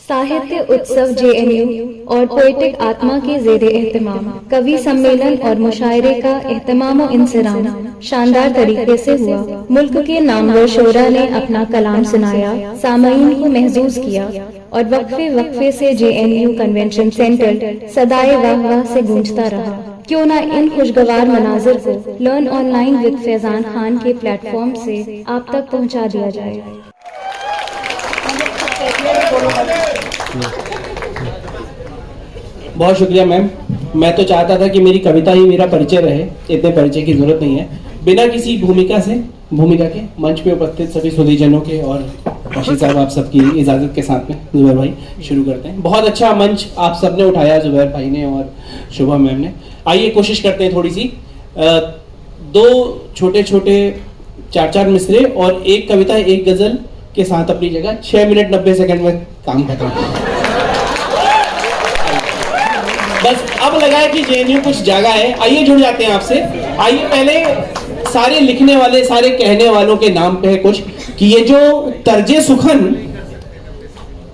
साहित्य उत्सव जेएनयू और पोएटिक आत्मा के ज़ेरे एहतमाम कवि सम्मेलन और मुशायरे का एहतमाम और इंसराम शानदार तरीके से हुआ। मुल्क के नामवर शोरा ने अपना कलाम सुनाया, सामईन को महजूज किया और वक्फे वक्फे से जेएनयू कन्वेंशन सेंटर सदाए वाह वाह से गूंजता रहा। क्यों ना इन खुशगवार मनाजिर को learn online with Faizan Khan के प्लेटफॉर्म से आप तक पहुंचा दिया जाए। बहुत शुक्रिया मैम। मैं तो चाहता था कि मेरी कविता ही मेरा परिचय रहे, इतने परिचय की जरूरत नहीं है। बिना किसी भूमिका के मंच पे उपस्थित सभी सुधीजनों के और रशीद साहब आप सबकी इजाजत के साथ में जुबैर भाई शुरू करते हैं। बहुत अच्छा मंच आप सबने उठाया, जुबैर भाई ने और शुभा मैम ने। आइए कोशिश करते हैं थोड़ी सी, दो छोटे छोटे 4-4 मिसरे और एक कविता एक गजल के साथ अपनी जगह 6 मिनट 90 सेकंड में काम खत्म। बस अब लगा है कि जेएनयू कुछ जागा है। आइए जुड़ जाते हैं आपसे। आइए पहले सारे लिखने वाले, सारे कहने वालों के नाम पे है कुछ कि ये जो तर्जे सुखन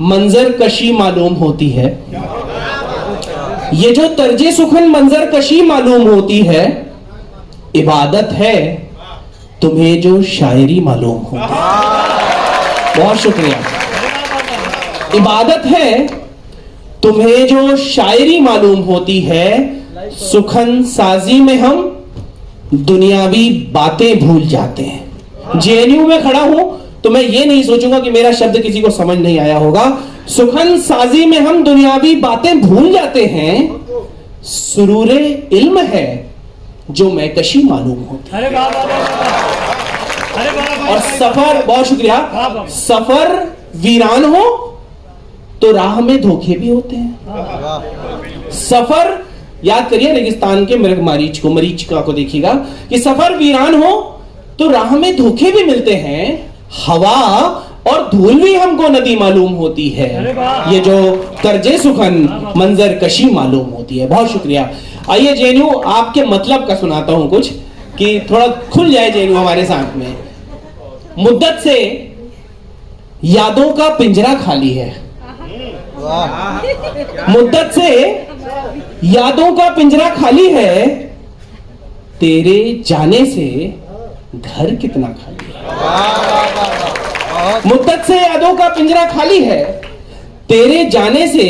मंजर कशी मालूम होती है, ये जो तर्जे सुखन मंजर कशी मालूम होती है, इबादत है तुम्हें जो शायरी मालूम होती है। बहुत शुक्रिया। इबादत है तुम्हें जो शायरी मालूम होती है, सुखन साजी में हम दुनियावी बातें भूल जाते हैं। जेएनयू में खड़ा हूं तो मैं ये नहीं सोचूंगा कि मेरा शब्द किसी को समझ नहीं आया होगा। सुखन साजी में हम दुनियावी बातें भूल जाते हैं, सुरूरे इल्म है जो मैकशी मालूम होती है। और सफर, बहुत शुक्रिया, सफर वीरान हो तो राह में धोखे भी होते हैं। सफर याद करिए, रेगिस्तान के मरीचिका को देखिएगा कि सफर वीरान हो तो राह में धोखे भी मिलते हैं, हवा और धूल भी हमको नदी मालूम होती है, ये जो तर्जे सुखन मंजर कशी मालूम होती है। बहुत शुक्रिया। आइए जेएनयू आपके मतलब का सुनाता हूं कुछ कि थोड़ा खुल जाए जेएनयू हमारे साथ में। मुद्दत से यादों का पिंजरा खाली है, मुद्दत से यादों का पिंजरा खाली है, तेरे जाने से घर कितना खाली है। मुद्दत से यादों का पिंजरा खाली है, तेरे जाने से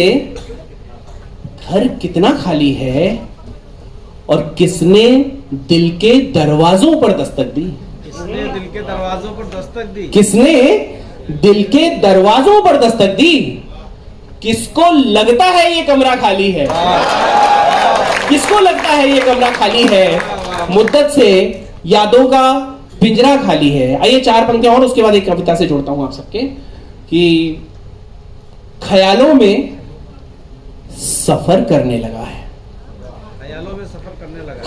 घर कितना खाली है, और किसने दिल के दरवाजों पर दस्तक दी, किसने दिल के दरवाजों पर दस्तक दी, किसने दिल के दरवाजों पर दस्तक दी, किसको लगता है ये कमरा खाली है, किसको लगता है ये कमरा खाली है, मुद्दत से यादों का पिंजरा खाली है। आइए 4 पंक्तियां और उसके बाद एक कविता से जोड़ता हूं आप सबके कि ख्यालों में सफर करने लगा है,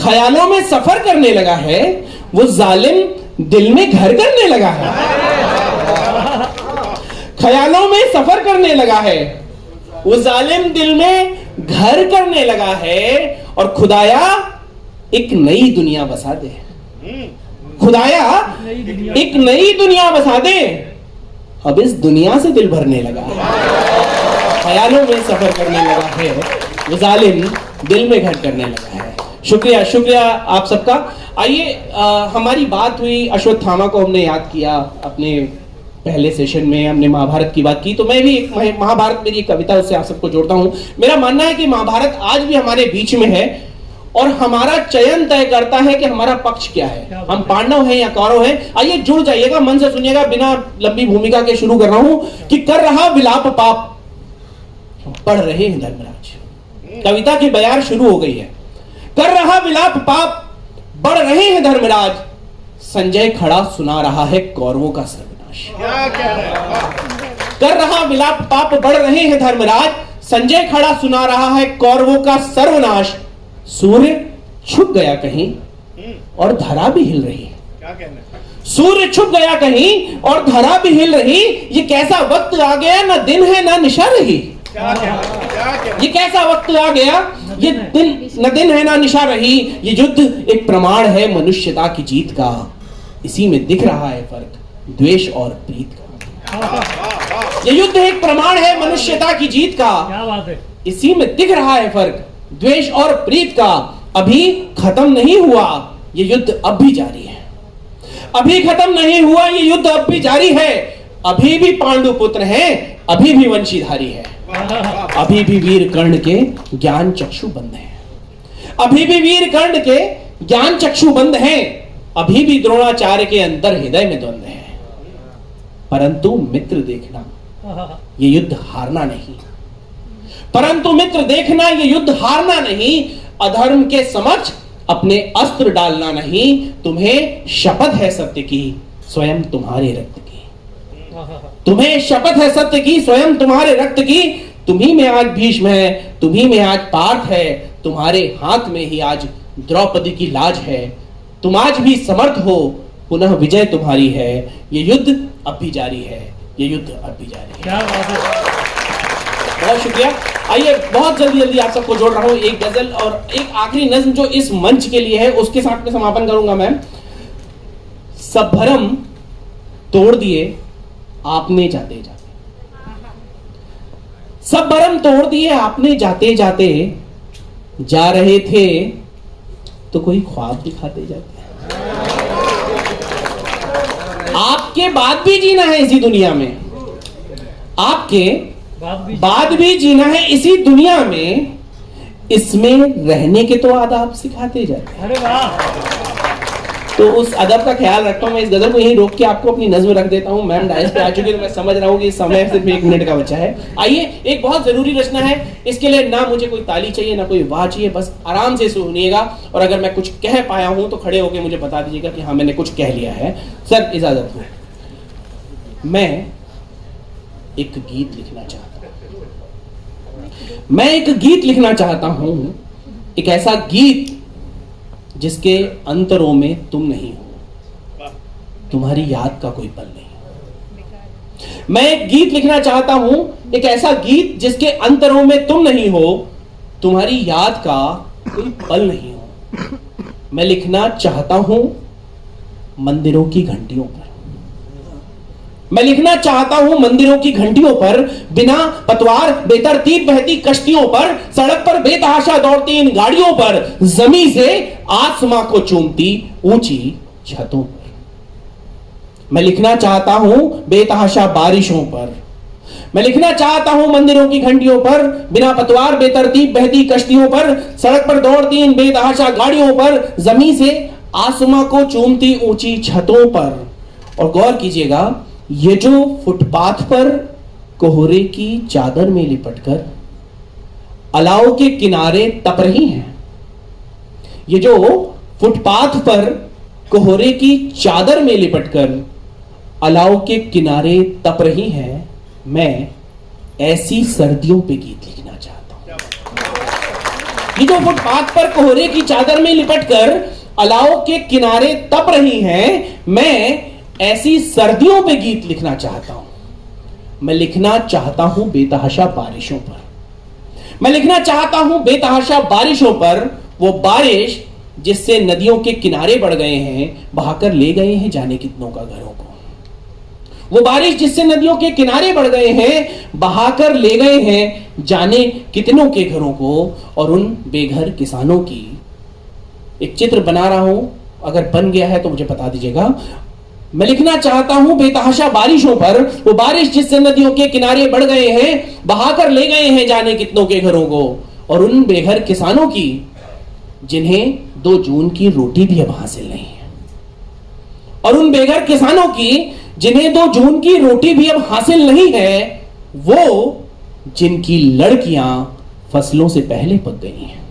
ख्यालों में सफर करने लगा है, वो जालिम दिल में घर करने लगा है। ख्यालों में सफर करने लगा है, वो जालिम दिल में घर करने लगा है, और खुदाया एक नई दुनिया बसा दे, खुदाया एक नई दुनिया बसा दे, अब इस दुनिया से दिल भरने लगा है। ख्यालों में सफर करने लगा है, वो जालिम दिल में घर करने लगा है। शुक्रिया, शुक्रिया आप सबका। आइए हमारी बात हुई, अश्वत्थामा को हमने याद किया अपने पहले सेशन में, हमने महाभारत की बात की, तो मैं भी एक महाभारत मेरी एक कविता उससे आप सबको जोड़ता हूं। मेरा मानना है कि महाभारत आज भी हमारे बीच में है और हमारा चयन तय करता है कि हमारा पक्ष क्या है, हम पांडव हैं या कौरव हैं। आइए जुड़ जाइएगा, मन से सुनिएगा, बिना लंबी भूमिका के शुरू कर रहा हूं कि कर रहा विलाप पाप पढ़ रहे हैं धर्मराज। कविता की बयार शुरू हो गई है। कर रहा विलाप पाप बढ़ रहे हैं धर्मराज, संजय खड़ा सुना रहा है कौरवों का सर्वनाश। कर रहा विलाप पाप बढ़ रहे हैं धर्मराज, संजय खड़ा सुना रहा है कौरवों का सर्वनाश। सूर्य छुप गया कहीं और धरा भी हिल रही, सूर्य छुप गया कहीं और धरा भी हिल रही, ये कैसा वक्त आ गया, ना दिन है ना निशा रही, ये कैसा वक्त आ गया, ये दिन न दिन है ना निशा रही, ये युद्ध एक प्रमाण है मनुष्यता की जीत का, इसी में दिख रहा है फर्क द्वेष और प्रीत का। ये युद्ध एक प्रमाण है मनुष्यता की जीत का। क्या बात है। इसी में दिख रहा है फर्क द्वेष और प्रीत का। अभी खत्म नहीं हुआ, ये युद्ध अब भी जारी है। अभी खत्म नहीं हुआ, ये युद्ध अब भी जारी है। अभी भी पांडु पुत्र हैं, अभी भी वंशीधारी है। अभी भी वीर कर्ण के ज्ञान चक्षु बंद हैं। अभी भी वीर कर्ण के ज्ञान चक्षु बंद हैं। अभी भी द्रोणाचार्य के अंदर हृदय में द्वंद्व है। परंतु मित्र देखना, ये युद्ध हारना नहीं। परंतु मित्र देखना, ये युद्ध हारना नहीं। अधर्म के समक्ष अपने अस्त्र डालना नहीं। तुम्हें शपथ है सत्य की, स्वयं तुम्हारे रक्त की। तुम्हें शपथ है सत्य की, स्वयं तुम्हारे रक्त की। तुम्ही में आज भीष्म है, तुम्ही में आज पार्थ है। तुम्हारे हाथ में ही आज द्रौपदी की लाज है। तुम आज भी समर्थ हो, पुनः विजय तुम्हारी है। ये युद्ध अब भी जारी है, ये युद्ध अब भी जारी है। क्या बात है। बहुत शुक्रिया। आइए बहुत जल्दी जल्दी आप सबको जोड़ रहा हूं। एक गजल और एक आखिरी नज्म जो इस मंच के लिए है, उसके साथ में समापन करूंगा मैं। सब भरम तोड़ दिए आपने जाते जाते, सब भरम तोड़ दिए आपने जाते जाते। जा रहे थे तो कोई ख्वाब दिखाते जाते। आपके बाद भी जीना है इसी दुनिया में, आपके बाद भी जीना है इसी दुनिया में। इसमें रहने के तो आदाब सिखाते जाते। अरे वाह। तो उस अदब का ख्याल रखता हूं। मैं इस गजल को यहीं रोक के आपको अपनी नज्म रख देता हूं। मैम डायस पे आ चुकी है तो मैं समझ रहा हूं कि समय सिर्फ 1 मिनट का बचा है। आइए, एक बहुत जरूरी रचना है। इसके लिए ना मुझे कोई ताली चाहिए ना कोई वाह चाहिए, बस आराम से सुनिएगा। और अगर मैं कुछ कह पाया हूं तो खड़े होकर मुझे बता दीजिएगा कि हाँ मैंने कुछ कह लिया है। सर इजाजत हो। मैं एक गीत लिखना चाहता हूं। मैं एक गीत लिखना चाहता हूं, एक ऐसा गीत जिसके अंतरों में तुम नहीं हो, तुम्हारी याद का कोई पल नहीं। मैं एक गीत लिखना चाहता हूं, एक ऐसा गीत जिसके अंतरों में तुम नहीं हो, तुम्हारी याद का कोई पल नहीं हो। मैं लिखना चाहता हूं मंदिरों की घंटियों पर। मैं लिखना चाहता हूं मंदिरों की घंटियों पर, बिना पतवार बेतरतीब बहती कश्तियों पर, सड़क पर बेतहाशा दौड़ती इन गाड़ियों पर, जमीन से आसमां को चूमती ऊंची छतों पर। मैं लिखना चाहता हूं बेतहाशा बारिशों पर। मैं लिखना चाहता हूं मंदिरों की घंटियों पर, बिना पतवार बेतरतीब बहती कश्तियों पर, सड़क पर दौड़ती इन बेतहाशा गाड़ियों पर, जमीन से आसमां को चूमती ऊंची छतों पर। और गौर कीजिएगा, ये जो फुटपाथ पर कोहरे की चादर में लिपटकर अलाव के किनारे तप रही हैं, ये जो फुटपाथ पर कोहरे की चादर में लिपटकर अलाव के किनारे तप रही हैं, मैं ऐसी सर्दियों पे गीत लिखना चाहता हूं। ये जो फुटपाथ पर कोहरे की चादर में लिपटकर अलाव के किनारे तप रही हैं, मैं ऐसी सर्दियों पे गीत लिखना चाहता हूं। मैं लिखना चाहता हूं बेतहाशा बारिशों पर। मैं लिखना चाहता हूं बेतहाशा बारिशों पर, वो बारिश जिससे नदियों के किनारे बढ़ गए हैं, बहाकर ले गए हैं जाने कितनों का घरों को। वो बारिश जिससे नदियों के किनारे बढ़ गए हैं, बहाकर ले गए हैं जाने कितनों के घरों को। और उन बेघर किसानों की एक चित्र बना रहा हूं, अगर बन गया है तो मुझे बता दीजिएगा। मैं लिखना चाहता हूं बेतहाशा बारिशों पर, वो बारिश जिससे नदियों के किनारे बढ़ गए हैं, बहाकर ले गए हैं जाने कितनों के घरों को। और उन बेघर किसानों की जिन्हें 2 जून की रोटी भी अब हासिल नहीं है। और उन बेघर किसानों की जिन्हें 2 जून की रोटी भी अब हासिल नहीं है, वो जिनकी लड़कियां फसलों से पहले पक गई हैं।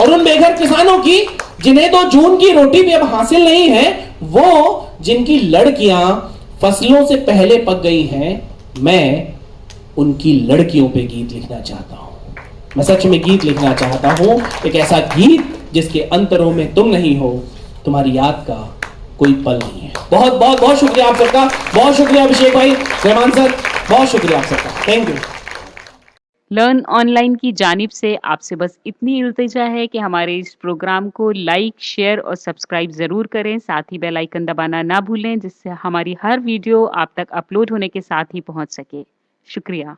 और उन बेघर किसानों की जिन्हें 2 जून की रोटी भी अब हासिल नहीं है, वो जिनकी लड़कियां फसलों से पहले पक गई हैं, मैं उनकी लड़कियों पे गीत लिखना चाहता हूं। मैं सच में गीत लिखना चाहता हूं, एक ऐसा गीत जिसके अंतरों में तुम नहीं हो, तुम्हारी याद का कोई पल नहीं है। बहुत बहुत बहुत शुक्रिया आप सबका। बहुत शुक्रिया अभिषेक भाई, रहमान सर, बहुत शुक्रिया आप सबका। Thank you. लर्न ऑनलाइन की जानिब से आपसे बस इतनी इल्तिजा है कि हमारे इस प्रोग्राम को लाइक, शेयर और सब्सक्राइब ज़रूर करें। साथ ही बेल आइकन दबाना ना भूलें, जिससे हमारी हर वीडियो आप तक अपलोड होने के साथ ही पहुंच सके। शुक्रिया।